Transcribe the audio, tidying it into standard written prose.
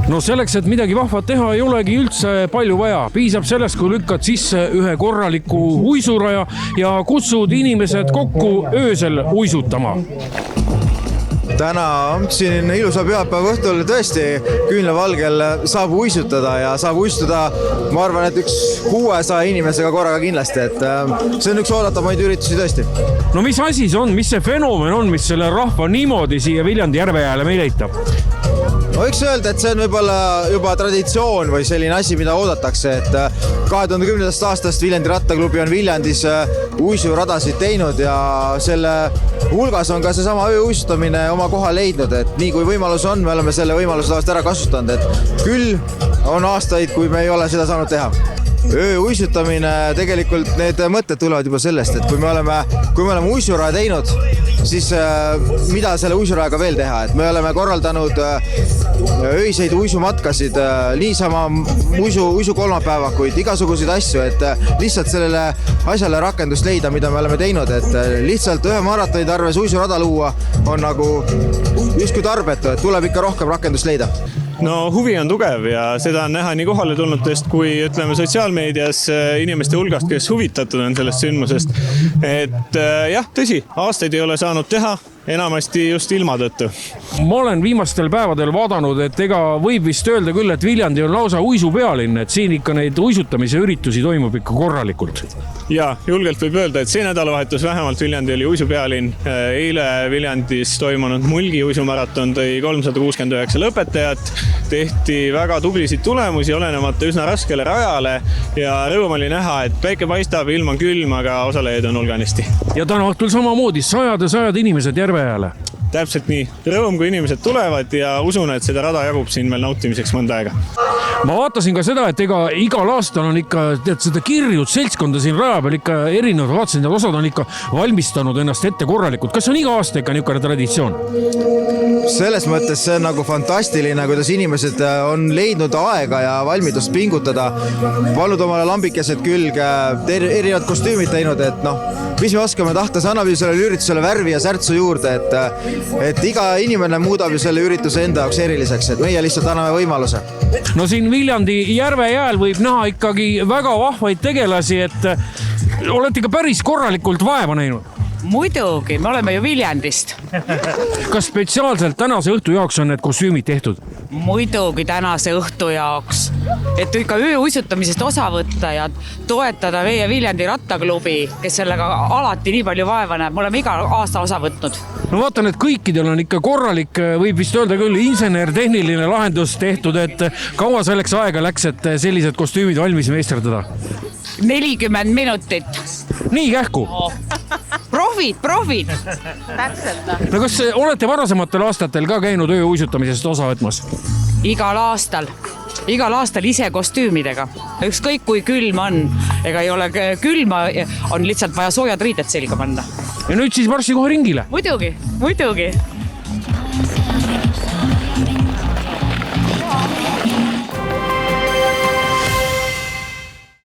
No selleks, et midagi vahvat teha, ei olegi üldse palju vaja. Piisab sellest, kui lükkad sisse ühe korraliku uisuraja ja kutsud inimesed kokku öösel uisutama. Täna siin ilusa pühapäeva õhtul tõesti küünlavalgel saab uisutada ja saab uistuda, ma arvan, et üks 600 inimesega korraga kindlasti, et see on üks oodatamaid üritusi tõesti. No mis asi see on, mis see fenomen on, mis selle rahva niimoodi siia Viljandi järve jääle meil eitab? Võiks öelda, et see on võib-olla juba traditsioon või selline asi, mida oodatakse, et 2010. aastast Viljandi rattaklubi on Viljandis uisuradasid teinud ja selle hulgas on ka seesama ööuisutamine oma koha leidnud, et nii kui võimalus on, me oleme selle võimaluse tavaliselt ära kasutanud, et küll on aastaid, kui me ei ole seda saanud teha. Ööuisutamine, tegelikult need mõtted tulevad juba sellest, et kui me oleme uisuraja teinud, siis mida selle uisurajaga veel teha, et me oleme korraldanud öiseid uisumatkasid, niisama uisukolmapäevakuid, igasuguseid asju, et lihtsalt sellele asjale rakendust leida, mida me oleme teinud, et lihtsalt ühe maratoni tarves uisurada luua on nagu justkui tarbetu, et tuleb ikka rohkem rakendust leida. No huvi on tugev ja seda on näha nii kohale tulnutest kui ütleme sotsiaalmeedias inimeste hulgast, kes huvitatud on sellest sündmusest. Et jah, tõsi, aastaid ei ole saanud teha, enamasti just ilma tõttu. Ma olen viimastel päevadel vaadanud, et ega võib vist öelda küll, et Viljandi on lausa uisupealinn, et siin ikka neid uisutamise üritusi toimub ikka korralikult. Ja, julgelt võib öelda, et see nädalavahetus vähemalt Viljandi oli uisupealinn. Eile Viljandis toimunud Mulgi uisumaraton tõi 369 lõpetajat, tehti väga tublisid tulemusi, olenemata üsna raskele rajale ja rõõm oli näha, et päike paistab, ilm on külm, aga osalejaid on hulganisti. Ja täna õhtul samamoodi sajad inimesed järve jääle. Täpselt nii. Rõõm, kui inimesed tulevad ja usun, et seda rada jagub siin veel nautimiseks mõnda aega. Ma vaatasin ka seda, et ega igal aastal on ikka seda kirjut seltskonda siin raja peal ikka erinevad, vaatasin, et osad on ikka valmistanud ennast ette korralikult. Kas on iga aasta ikka niisugune traditsioon? Selles mõttes see on nagu fantastiline, kuidas inimesed on leidnud aega ja valmidust pingutada, pannud omale lambikesed külge, erinevad kostüümid teinud, et mis me oskame tahta, see annab ju sellele üritusele värvi ja särtsu juurde, et iga inimene muudab ju selle ürituse enda jaoks eriliseks, et meie lihtsalt anname võimaluse. No siin Viljandi järve jääl võib näha ikkagi väga vahvaid tegelasi, et olete ikka päris korralikult vaeva näinud. Muidugi, me oleme ju Viljandist. Kas spetsiaalselt tänase õhtu jaoks on need kostüümid tehtud? Muidugi tänase õhtu jaoks, et ikka ööuisutamisest osa võtta ja toetada meie Viljandi rattaklubi, kes sellega alati nii palju vaeva näeb. Me oleme iga aasta osa võtnud. No vaatan, et kõikidel on ikka korralik, võib vist öelda küll, insener-tehniline lahendus tehtud, et kaua selleks aega läks, et sellised kostüümid valmis meisterdada? 40 minutit. Nii kähku? Profid. Täpselt. No kas olete varasematel aastatel ka käinud ööuisutamisest osa võtmas? Igal aastal ise kostüümidega. Ükskõik kui külm on, ega ei ole külma, on lihtsalt vaja soojad riided selga panna. Ja nüüd siis varsti kohe ringile? Muidugi.